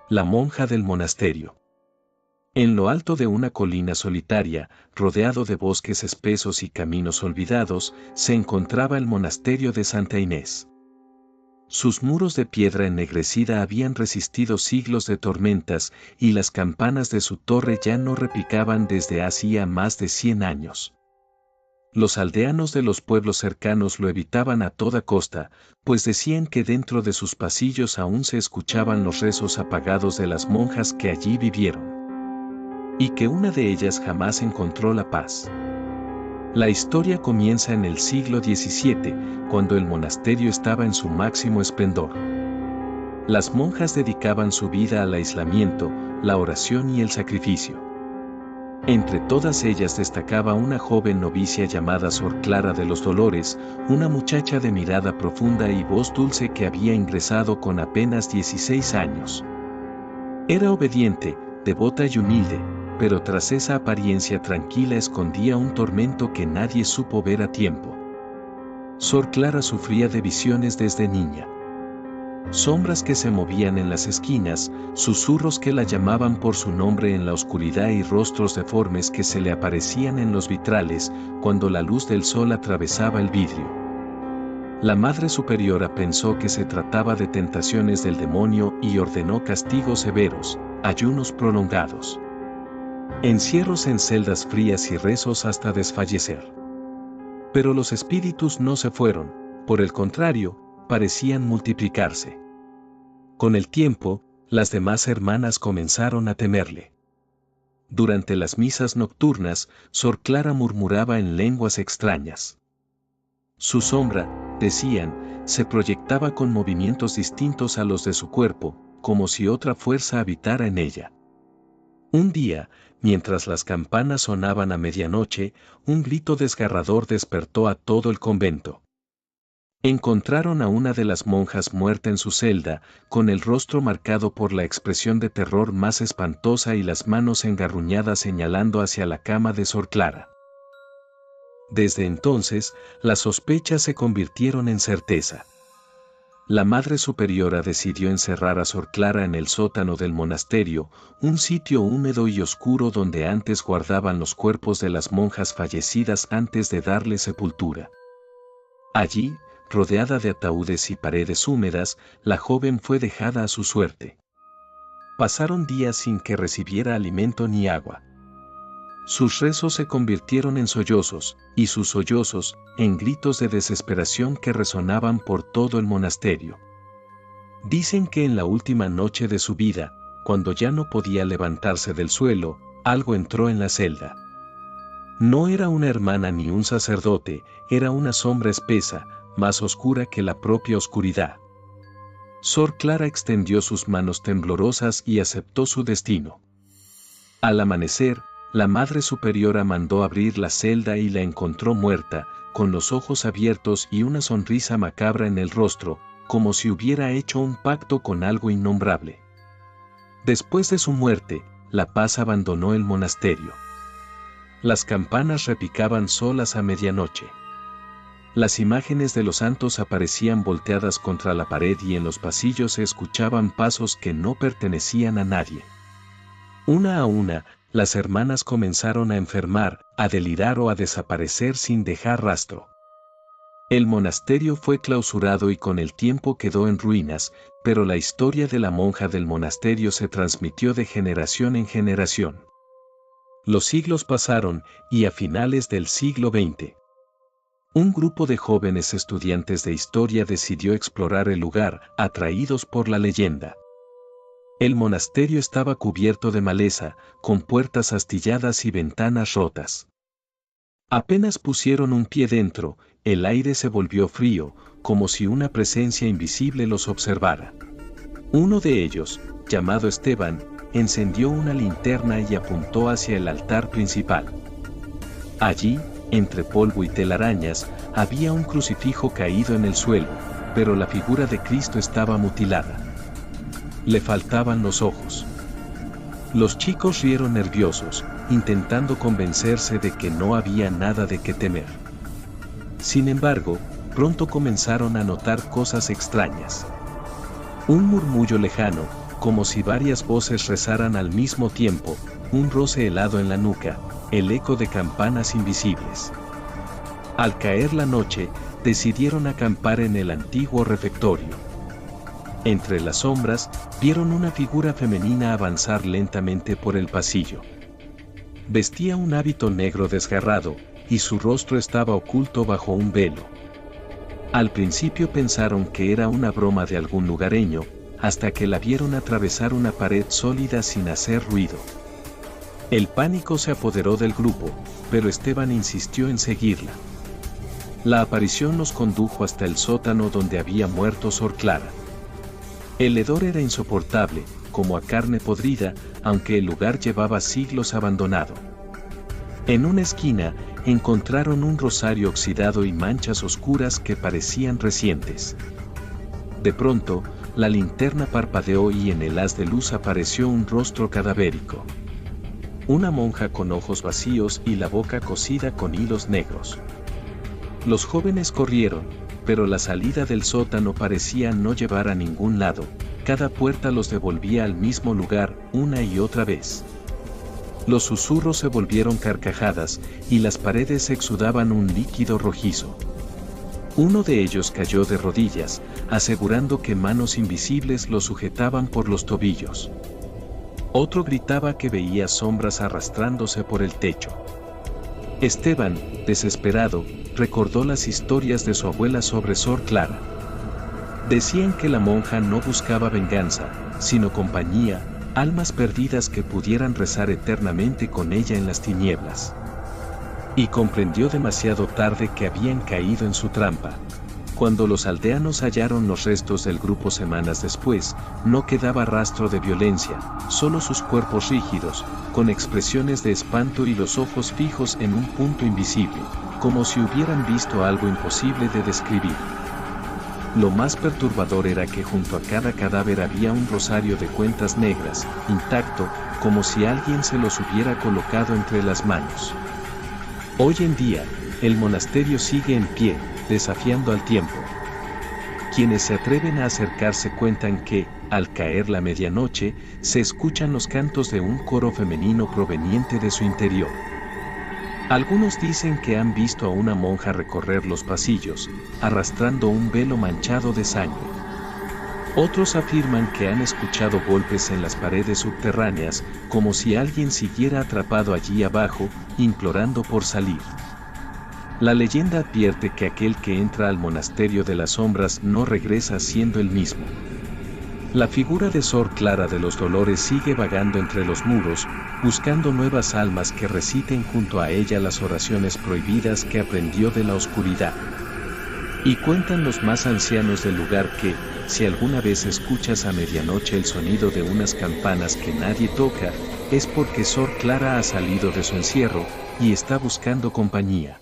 La monja del monasterio. En lo alto de una colina solitaria, rodeado de bosques espesos y caminos olvidados, se encontraba el monasterio de Santa Inés. Sus muros de piedra ennegrecida habían resistido siglos de tormentas, y las campanas de su torre ya no repicaban desde hacía más de 100 años. Los aldeanos de los pueblos cercanos lo evitaban a toda costa, pues decían que dentro de sus pasillos aún se escuchaban los rezos apagados de las monjas que allí vivieron, y que una de ellas jamás encontró la paz. La historia comienza en el siglo XVII, cuando el monasterio estaba en su máximo esplendor. Las monjas dedicaban su vida al aislamiento, la oración y el sacrificio. Entre todas ellas destacaba una joven novicia llamada Sor Clara de los Dolores, una muchacha de mirada profunda y voz dulce que había ingresado con apenas 16 años. Era obediente, devota y humilde, pero tras esa apariencia tranquila escondía un tormento que nadie supo ver a tiempo. Sor Clara sufría de visiones desde niña. Sombras que se movían en las esquinas, susurros que la llamaban por su nombre en la oscuridad y rostros deformes que se le aparecían en los vitrales cuando la luz del sol atravesaba el vidrio. La Madre Superiora pensó que se trataba de tentaciones del demonio y ordenó castigos severos, ayunos prolongados, encierros en celdas frías y rezos hasta desfallecer. Pero los espíritus no se fueron, por el contrario, parecían multiplicarse. Con el tiempo, las demás hermanas comenzaron a temerle. Durante las misas nocturnas, Sor Clara murmuraba en lenguas extrañas. Su sombra, decían, se proyectaba con movimientos distintos a los de su cuerpo, como si otra fuerza habitara en ella. Un día, mientras las campanas sonaban a medianoche, un grito desgarrador despertó a todo el convento. Encontraron a una de las monjas muerta en su celda, con el rostro marcado por la expresión de terror más espantosa y las manos engarruñadas señalando hacia la cama de Sor Clara. Desde entonces, las sospechas se convirtieron en certeza. La Madre Superiora decidió encerrar a Sor Clara en el sótano del monasterio, un sitio húmedo y oscuro donde antes guardaban los cuerpos de las monjas fallecidas antes de darle sepultura. Allí, rodeada de ataúdes y paredes húmedas, la joven fue dejada a su suerte. Pasaron días sin que recibiera alimento ni agua. Sus rezos se convirtieron en sollozos, y sus sollozos, en gritos de desesperación que resonaban por todo el monasterio. Dicen que en la última noche de su vida, cuando ya no podía levantarse del suelo, algo entró en la celda. No era una hermana ni un sacerdote, era una sombra espesa, más oscura que la propia oscuridad. Sor Clara extendió sus manos temblorosas y aceptó su destino. Al amanecer, la Madre Superiora mandó abrir la celda y la encontró muerta, con los ojos abiertos y una sonrisa macabra en el rostro, como si hubiera hecho un pacto con algo innombrable. Después de su muerte, la paz abandonó el monasterio. Las campanas repicaban solas a medianoche. Las imágenes de los santos aparecían volteadas contra la pared y en los pasillos se escuchaban pasos que no pertenecían a nadie. Una a una, las hermanas comenzaron a enfermar, a delirar o a desaparecer sin dejar rastro. El monasterio fue clausurado y con el tiempo quedó en ruinas, pero la historia de la monja del monasterio se transmitió de generación en generación. Los siglos pasaron, y a finales del siglo XX, un grupo de jóvenes estudiantes de historia decidió explorar el lugar, atraídos por la leyenda. El monasterio estaba cubierto de maleza, con puertas astilladas y ventanas rotas. Apenas pusieron un pie dentro, el aire se volvió frío, como si una presencia invisible los observara. Uno de ellos, llamado Esteban, encendió una linterna y apuntó hacia el altar principal. Allí, entre polvo y telarañas, había un crucifijo caído en el suelo, pero la figura de Cristo estaba mutilada. Le faltaban los ojos. Los chicos rieron nerviosos, intentando convencerse de que no había nada de qué temer. Sin embargo, pronto comenzaron a notar cosas extrañas. Un murmullo lejano, como si varias voces rezaran al mismo tiempo, un roce helado en la nuca, el eco de campanas invisibles. Al caer la noche, decidieron acampar en el antiguo refectorio. Entre las sombras, vieron una figura femenina avanzar lentamente por el pasillo. Vestía un hábito negro desgarrado, y su rostro estaba oculto bajo un velo. Al principio pensaron que era una broma de algún lugareño, hasta que la vieron atravesar una pared sólida sin hacer ruido. El pánico se apoderó del grupo, pero Esteban insistió en seguirla. La aparición los condujo hasta el sótano donde había muerto Sor Clara. El hedor era insoportable, como a carne podrida, aunque el lugar llevaba siglos abandonado. En una esquina, encontraron un rosario oxidado y manchas oscuras que parecían recientes. De pronto, la linterna parpadeó y en el haz de luz apareció un rostro cadavérico. Una monja con ojos vacíos y la boca cosida con hilos negros. Los jóvenes corrieron, pero la salida del sótano parecía no llevar a ningún lado, cada puerta los devolvía al mismo lugar una y otra vez. Los susurros se volvieron carcajadas y las paredes exudaban un líquido rojizo. Uno de ellos cayó de rodillas, asegurando que manos invisibles lo sujetaban por los tobillos. Otro gritaba que veía sombras arrastrándose por el techo. Esteban, desesperado, recordó las historias de su abuela sobre Sor Clara. Decían que la monja no buscaba venganza, sino compañía, almas perdidas que pudieran rezar eternamente con ella en las tinieblas. Y comprendió demasiado tarde que habían caído en su trampa. Cuando los aldeanos hallaron los restos del grupo semanas después, no quedaba rastro de violencia, solo sus cuerpos rígidos, con expresiones de espanto y los ojos fijos en un punto invisible, como si hubieran visto algo imposible de describir. Lo más perturbador era que junto a cada cadáver había un rosario de cuentas negras, intacto, como si alguien se los hubiera colocado entre las manos. Hoy en día, el monasterio sigue en pie, desafiando al tiempo. Quienes se atreven a acercarse cuentan que, al caer la medianoche, se escuchan los cantos de un coro femenino proveniente de su interior. Algunos dicen que han visto a una monja recorrer los pasillos, arrastrando un velo manchado de sangre. Otros afirman que han escuchado golpes en las paredes subterráneas, como si alguien siguiera atrapado allí abajo, implorando por salir. La leyenda advierte que aquel que entra al monasterio de las sombras no regresa siendo el mismo. La figura de Sor Clara de los Dolores sigue vagando entre los muros, buscando nuevas almas que reciten junto a ella las oraciones prohibidas que aprendió de la oscuridad. Y cuentan los más ancianos del lugar que, si alguna vez escuchas a medianoche el sonido de unas campanas que nadie toca, es porque Sor Clara ha salido de su encierro y está buscando compañía.